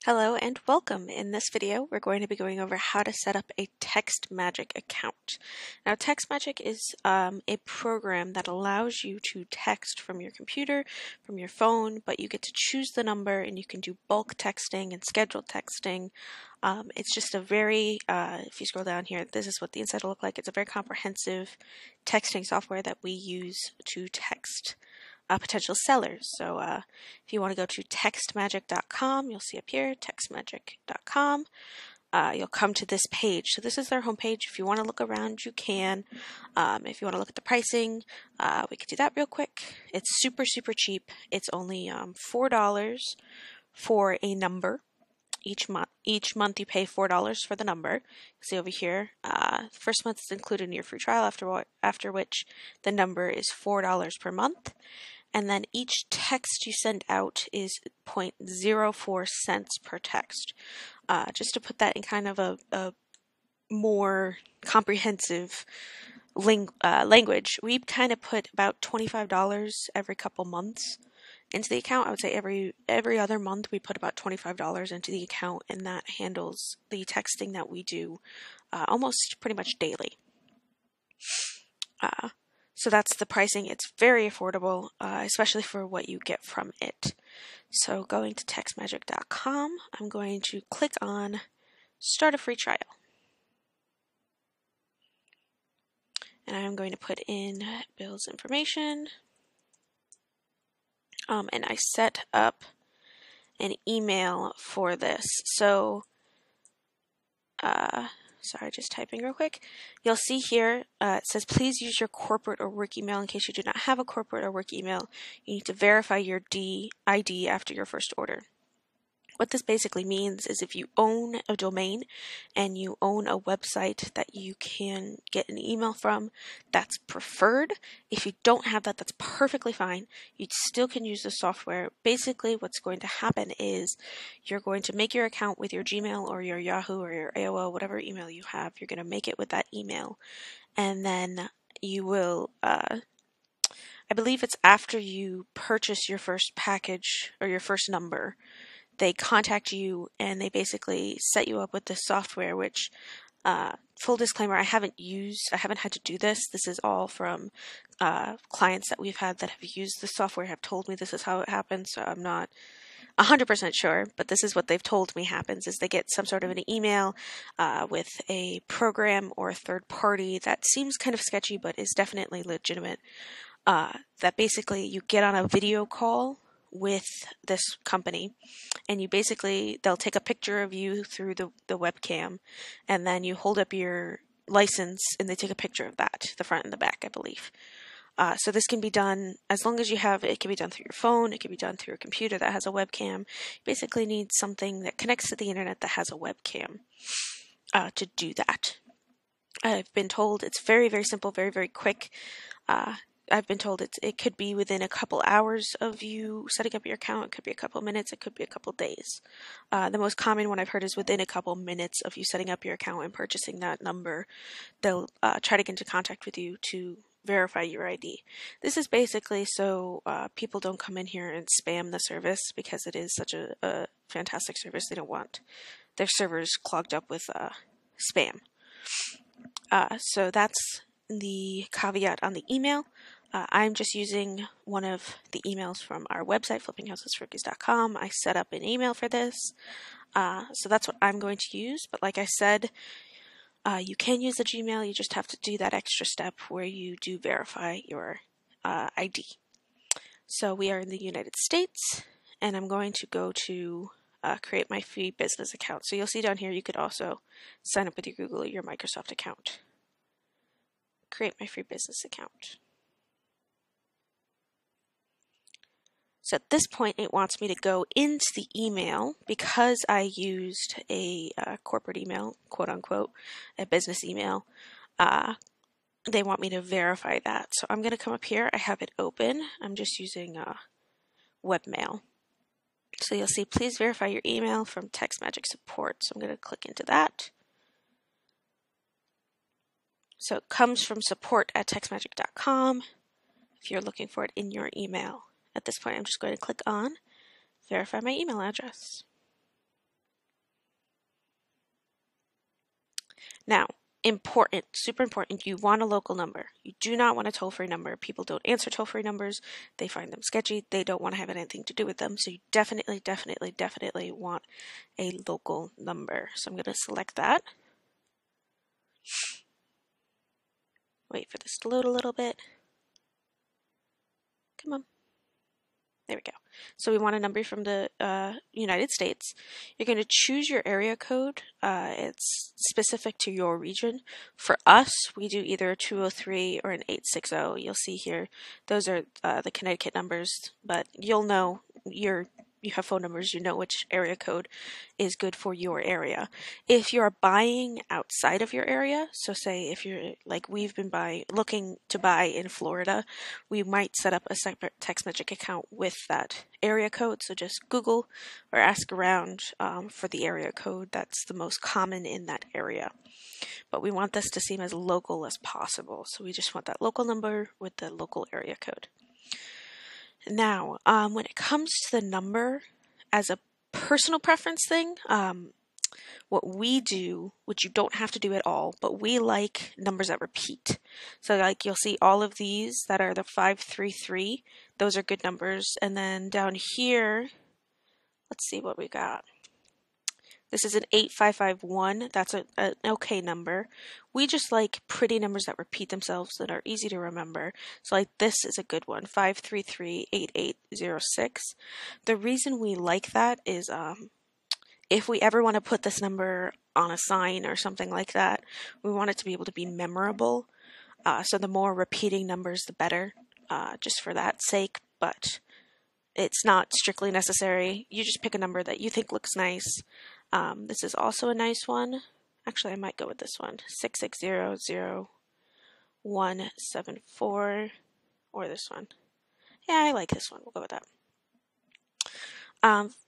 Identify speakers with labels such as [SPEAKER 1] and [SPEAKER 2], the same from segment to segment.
[SPEAKER 1] Hello and welcome. In this video, we're going to be going over how to set up a TextMagic account. Now, TextMagic is a program that allows you to text from your computer, from your phone, but you get to choose the number and you can do bulk texting and scheduled texting. It's just a very, if you scroll down here, this is what the inside will look like. It's a very comprehensive texting software that we use to text potential sellers. So if you want to go to textmagic.com, you'll see up here, textmagic.com. You'll come to this page. So this is their homepage. If you want to look around, you can. If you want to look at the pricing, we could do that real quick. It's super, super cheap. It's only $4 for a number. Each month you pay $4 for the number. You see over here, first month is included in your free trial, after which the number is $4 per month. And then each text you send out is 0.04 cents per text. Just to put that in kind of a more comprehensive language, we kind of put about $25 every couple months into the account. I would say every other month we put about $25 into the account, and that handles the texting that we do almost pretty much daily. So that's the pricing. It's very affordable, especially for what you get from it. So going to textmagic.com, I'm going to click on Start a Free Trial. And I'm going to put in Bill's information. And I set up an email for this. So, sorry, just typing real quick. You'll see here, it says, please use your corporate or work email. In case you do not have a corporate or work email, you need to verify your ID after your first order. What this basically means is if you own a domain and you own a website that you can get an email from, that's preferred. If you don't have that, that's perfectly fine. You still can use the software. Basically, what's going to happen is you're going to make your account with your Gmail or your Yahoo or your AOL, whatever email you have. You're going to make it with that email. And then you will, I believe it's after you purchase your first package or your first number, they contact you and they basically set you up with this software, which, full disclaimer, I haven't had to do this. This is all from clients that we've had that have used the software, have told me this is how it happens, so I'm not 100% sure, but this is what they've told me happens, is they get some sort of an email with a program or a third party that seems kind of sketchy, but is definitely legitimate, that basically you get on a video call with this company, and they'll take a picture of you through the webcam, and then you hold up your license and they take a picture of that, the front and the back, I believe. So this can be done as long as you have it. It can be done through your phone, it can be done through a computer that has a webcam. You basically need something that connects to the internet that has a webcam to do that. I've been told it's very, very simple, very, very quick. I've been told it could be within a couple hours of you setting up your account. It could be a couple minutes. It could be a couple days. The most common one I've heard is within a couple minutes of you setting up your account and purchasing that number, they'll try to get into contact with you to verify your ID. This is basically so people don't come in here and spam the service, because it is such a fantastic service. They don't want their servers clogged up with spam. So that's the caveat on the email. I'm just using one of the emails from our website, flippinghousesforrookies.com. I set up an email for this. So that's what I'm going to use. But like I said, you can use the Gmail. You just have to do that extra step where you do verify your ID. So we are in the United States, and I'm going to go to create my free business account. So you'll see down here you could also sign up with your Google or your Microsoft account. Create my free business account. So at this point, it wants me to go into the email, because I used a corporate email, quote unquote, a business email. They want me to verify that. So I'm going to come up here. I have it open. I'm just using webmail. So you'll see, please verify your email from TextMagic support. So I'm going to click into that. So it comes from support@textmagic.com if you're looking for it in your email. At this point, I'm just going to click on verify my email address. Now, important, super important, you want a local number. You do not want a toll-free number. People don't answer toll-free numbers. They find them sketchy. They don't want to have anything to do with them. So you definitely, definitely, definitely want a local number. So I'm going to select that. Wait for this to load a little bit. Come on. There we go. So we want a number from the United States. You're going to choose your area code. It's specific to your region. For us, we do either a 203 or an 860. You'll see here, those are the Connecticut numbers, but you'll know you have phone numbers, you know which area code is good for your area. If you're buying outside of your area, so say if you're like we've been looking to buy in Florida, we might set up a separate text message account with that area code. So just Google or ask around for the area code that's the most common in that area. But we want this to seem as local as possible. So we just want that local number with the local area code. Now, when it comes to the number as a personal preference thing, what we do, which you don't have to do at all, but we like numbers that repeat. So like you'll see all of these that are the 533, those are good numbers. And then down here, let's see what we got. This is an 8551. That's an okay number. We just like pretty numbers that repeat themselves that are easy to remember. So like this is a good one, 5338806. The reason we like that is if we ever want to put this number on a sign or something like that, we want it to be able to be memorable. So the more repeating numbers, the better, just for that sake. But it's not strictly necessary. You just pick a number that you think looks nice. This is also a nice one. Actually, I might go with this one, 6600174, or this one. Yeah, I like this one. We'll go with that.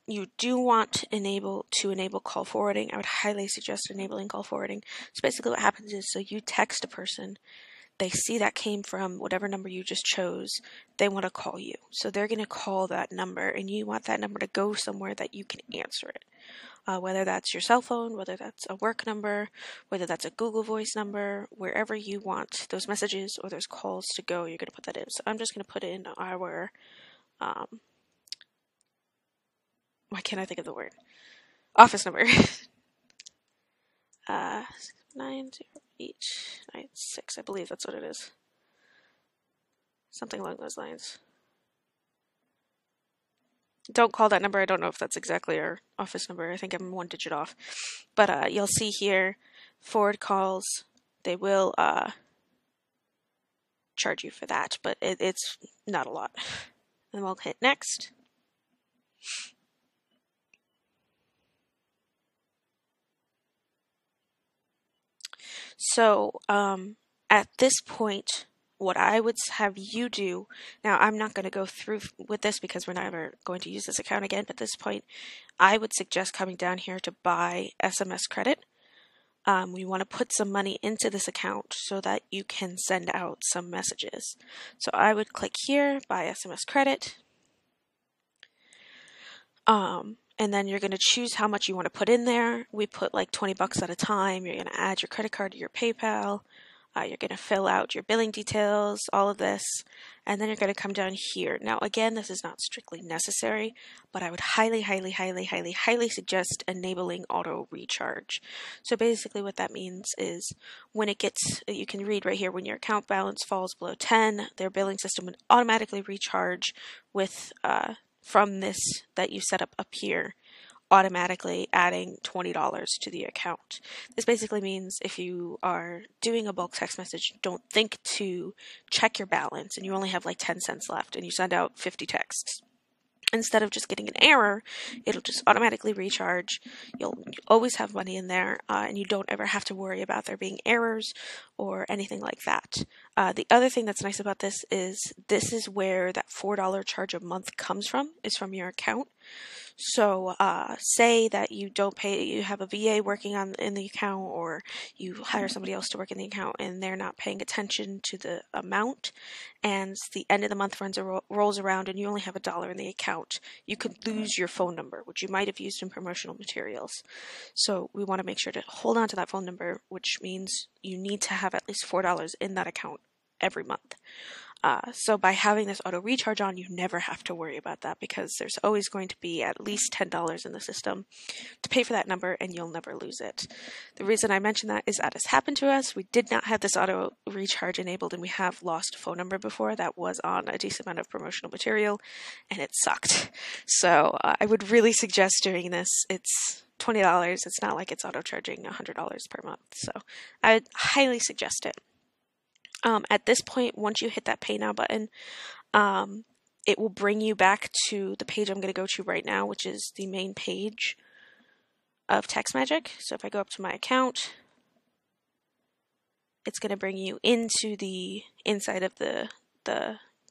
[SPEAKER 1] You do want to enable call forwarding. I would highly suggest enabling call forwarding. So basically what happens is, so you text a person, they see that came from whatever number you just chose, they want to call you. So they're going to call that number, and you want that number to go somewhere that you can answer it. Whether that's your cell phone, whether that's a work number, whether that's a Google Voice number, wherever you want those messages or those calls to go, you're going to put that in. So I'm just going to put in our, why can't I think of the word? Office number. 90896, I believe that's what it is. Something along those lines. Don't call that number. I don't know if that's exactly our office number. I think I'm one digit off. But you'll see here, forward calls, they will charge you for that, but it's not a lot. And we'll hit next. So at this point, what I would have you do, now I'm not going to go through with this because we're never going to use this account again, but at this point, I would suggest coming down here to buy SMS credit. We want to put some money into this account so that you can send out some messages. So I would click here, buy SMS credit. And then you're going to choose how much you want to put in there. We put like $20 at a time. You're going to add your credit card to your PayPal. You're going to fill out your billing details, all of this, and then you're going to come down here. Now, again, this is not strictly necessary, but I would highly, highly, highly, highly, highly suggest enabling auto recharge. So basically what that means is when it gets, you can read right here, when your account balance falls below 10, their billing system would automatically recharge with from this that you set up here, automatically adding $20 to the account. This basically means if you are doing a bulk text message, don't think to check your balance and you only have like 10 cents left and you send out 50 texts. Instead of just getting an error, it'll just automatically recharge. You'll always have money in there, and you don't ever have to worry about there being errors or anything like that. The other thing that's nice about this is where that $4 charge a month comes from, is from your account. So say that you don't pay, you have a VA working in the account, or you hire somebody else to work in the account and they're not paying attention to the amount, and the end of the month rolls around and you only have $1 in the account. You could lose your phone number, which you might have used in promotional materials. So we want to make sure to hold on to that phone number, which means you need to have at least $4 in that account every month. So by having this auto recharge on, you never have to worry about that, because there's always going to be at least $10 in the system to pay for that number, and you'll never lose it. The reason I mention that is that has happened to us. We did not have this auto recharge enabled, and we have lost a phone number before that was on a decent amount of promotional material, and it sucked. So I would really suggest doing this. It's $20. It's not like it's auto charging $100 per month. So I would highly suggest it. At this point, once you hit that Pay Now button, it will bring you back to the page I'm going to go to right now, which is the main page of TextMagic. So if I go up to my account, it's going to bring you into the inside of the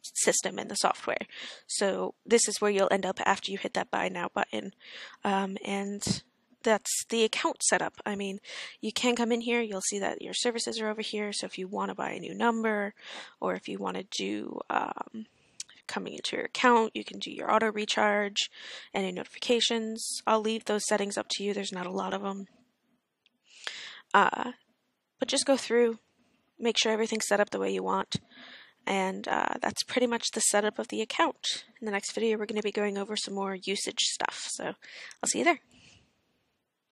[SPEAKER 1] system and the software. So this is where you'll end up after you hit that Buy Now button. And that's the account setup. I mean, you can come in here, you'll see that your services are over here. So if you want to buy a new number, or if you want to do coming into your account, you can do your auto recharge, any notifications. I'll leave those settings up to you. There's not a lot of them. But just go through, make sure everything's set up the way you want. And that's pretty much the setup of the account. In the next video, we're going to be going over some more usage stuff. So I'll see you there.